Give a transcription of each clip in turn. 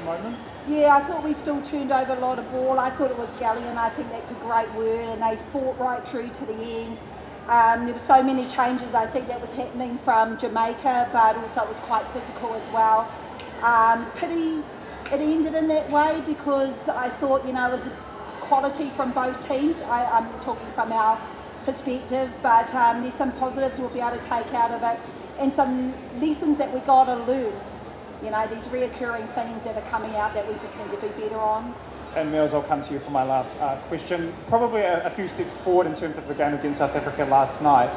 moments? Yeah, I thought we still turned over a lot of ball. I thought it was gallant. I think that's a great word, and they fought right through to the end. There were so many changes I think that was happening from Jamaica, but also it was quite physical as well. Pity it ended in that way, because I thought, it was quality from both teams. I'm talking from our perspective, but there's some positives we'll be able to take out of it, and some lessons that we got to learn. These reoccurring themes that are coming out that we just need to be better on. And Mills, I'll come to you for my last question. Probably a few steps forward in terms of the game against South Africa last night.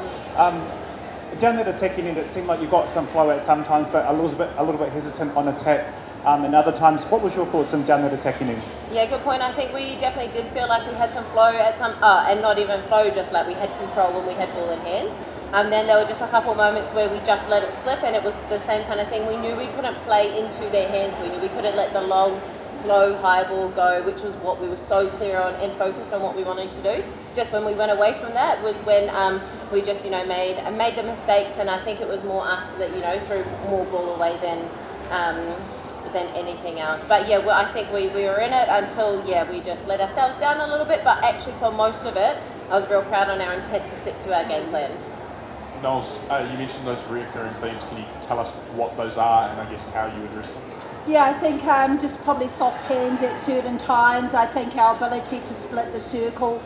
Down that attacking end, it seemed like you got some flow at some times, but a little bit hesitant on attack and other times. What was your thoughts on down that attacking end? Yeah, good point. I think we definitely did feel like we had some flow at some, and not even flow, just like we had control when we had ball in hand. Then there were just a couple of moments where we just let it slip, and it was the same kind of thing. We knew we couldn't play into their hands. We knew we couldn't let the long, slow, high ball go, which was what we were so clear on and focused on what we wanted to do. It's just when we went away from that was when we just, made the mistakes, and I think it was more us that, threw more ball away than anything else. But yeah, I think we were in it until, we just let ourselves down a little bit, but actually for most of it, I was real proud on our intent to stick to our game plan. Knowles, you mentioned those recurring themes. Can you tell us what those are and I guess how you address them? Yeah, I think just probably soft hands at certain times. I think our ability to split the circle,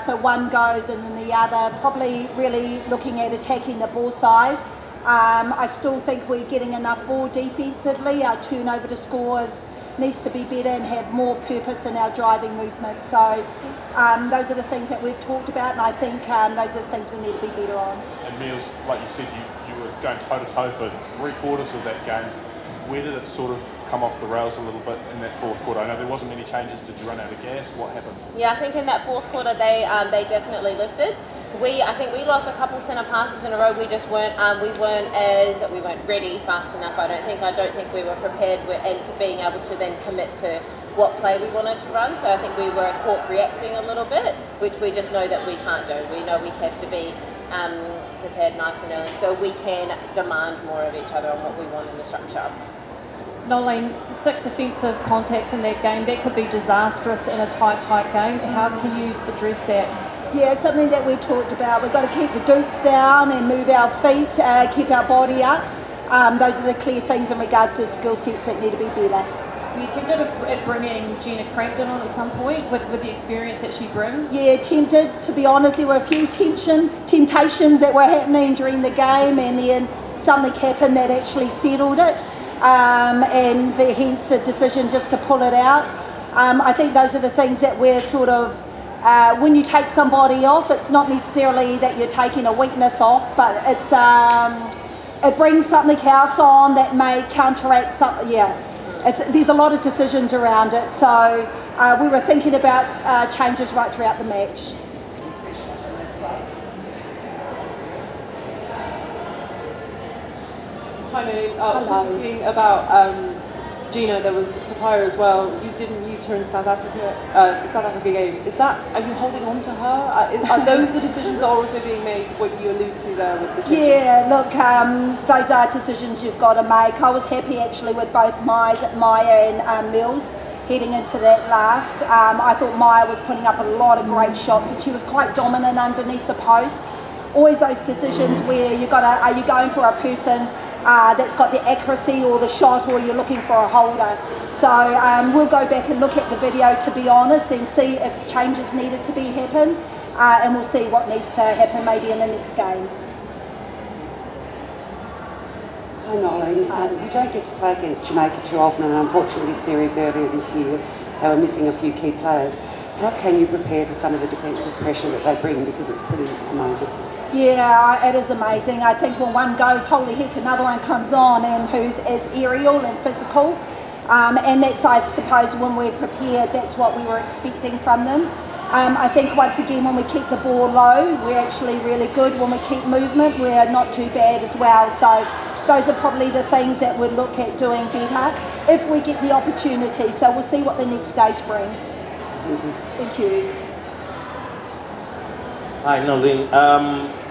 so one goes and then the other, probably really looking at attacking the ball side. I still think we're getting enough ball defensively. Our turnover to scores needs to be better and have more purpose in our driving movement. So those are the things that we've talked about, and I think those are the things we need to be better on. And Meals, like you said, you were going toe-to-toe for 3/4 of that game. Where did it sort of come off the rails a little bit in that fourth quarter? I know there wasn't many changes. Did you run out of gas? What happened? Yeah, I think in that fourth quarter they definitely lifted. I think we lost a couple centre passes in a row. We just weren't ready fast enough. I don't think we were prepared and being able to then commit to what play we wanted to run. So I think we were caught reacting a little bit, which we just know that we can't do. We know we have to be prepared nice and early, so we can demand more of each other on what we want in the structure. Nolene, 6 offensive contacts in that game, that could be disastrous in a tight game. How can you address that? Yeah, it's something that we talked about. We've got to keep the dukes down and move our feet, keep our body up. Those are the clear things in regards to the skill sets that need to be better. Were you tempted at bringing Gina Crampton on at some point with the experience that she brings? Yeah, tempted. To be honest, there were a few temptations that were happening during the game, and then something happened that actually settled it, and hence the decision just to pull it out. I think those are the things that we're sort of, when you take somebody off, it's not necessarily that you're taking a weakness off, but it's it brings something else on that may counteract something. There's a lot of decisions around it, so we were thinking about changes right throughout the match. Hi, Nolene. Talking about Gina, there was Tapaya as well. You didn't use her in South Africa game. Are you holding on to her? Are those the decisions that are also being made, what you allude to there with the changes? Yeah, look, those are decisions you've got to make. I was happy actually with both Maya and Mills heading into that last. I thought Maya was putting up a lot of great shots, and she was quite dominant underneath the post. Always those decisions where are you going for a person that's got the accuracy or the shot, or you're looking for a holder. So we'll go back and look at the video, to be honest, and see if changes needed to be happen, and we'll see what needs to happen maybe in the next game. Hi Nolene, you don't get to play against Jamaica too often, and unfortunately this series earlier this year they were missing a few key players. How can you prepare for some of the defensive pressure that they bring, because it's pretty amazing? Yeah, it is amazing. I think when one goes, holy heck, another one comes on, and who's as aerial and physical. And that's, I suppose, when we're prepared, that's what we were expecting from them. I think once again, when we keep the ball low, we're actually really good. When we keep movement, we're not too bad as well. So those are probably the things that we'd look at doing better if we get the opportunity. So we'll see what the next stage brings. Thank you. Thank you. Hi Nolene,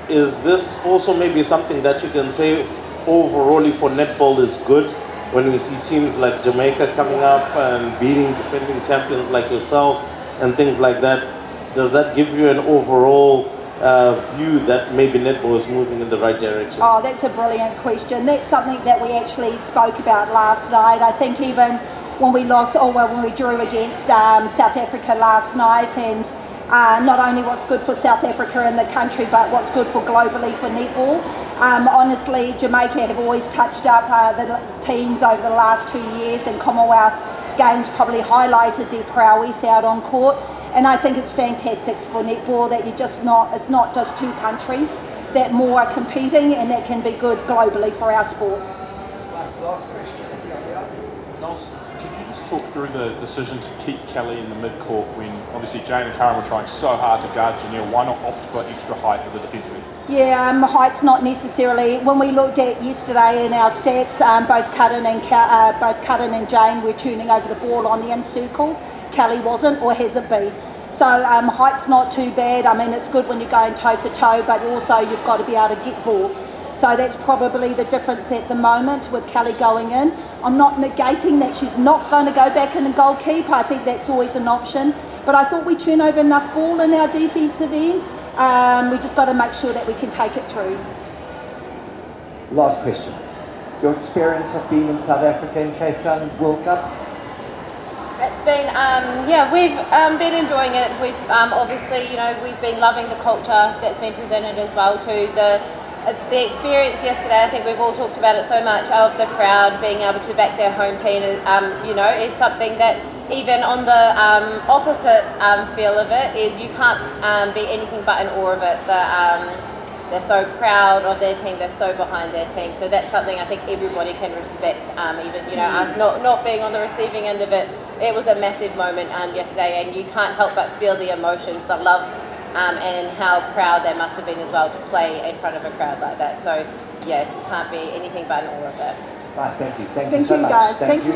is this also maybe something that you can say overall for netball is good, when we see teams like Jamaica coming up and beating defending champions like yourself and things like that, does that give you an overall view that maybe netball is moving in the right direction? Oh, that's a brilliant question. That's something that we actually spoke about last night. I think even when we when we drew against South Africa last night, and not only what's good for South Africa and the country, but what's good for globally for netball. Honestly, Jamaica have always touched up the teams over the last 2 years, and Commonwealth Games probably highlighted their prowess out on court. And I think it's fantastic for netball that it's not just two countries, that more are competing, and that can be good globally for our sport. Last question. Noel, could you just talk through the decision to keep Kelly in the mid-court when obviously Jane and Karen were trying so hard to guard Janelle? Why not opt for extra height at the defensive end? Yeah, height's not necessarily. When we looked at yesterday in our stats, both Cuttin and Jane were turning over the ball on the in circle. Kelly wasn't, or hasn't been. So height's not too bad. I mean, it's good when you're going toe for toe, but also you've got to be able to get ball. So that's probably the difference at the moment with Kelly going in. I'm not negating that she's not going to go back in and goal keep. I think that's always an option. But I thought we turn over enough ball in our defensive end. We just got to make sure that we can take it through. Last question. Your experience of being in South Africa in Cape Town World Cup? It's been, we've been enjoying it. We've obviously, we've been loving the culture that's been presented as well too. The experience yesterday, I think we've all talked about it so much, of the crowd being able to back their home team, is something that even on the opposite feel of it is you can't be anything but in awe of it. They're so proud of their team, they're so behind their team. So that's something I think everybody can respect, even us not being on the receiving end of it. It was a massive moment yesterday, and you can't help but feel the emotions, the love, and how proud they must have been as well to play in front of a crowd like that. So yeah, can't be anything but in awe of it. Right, thank you. Thank you so much. Guys. Thank you.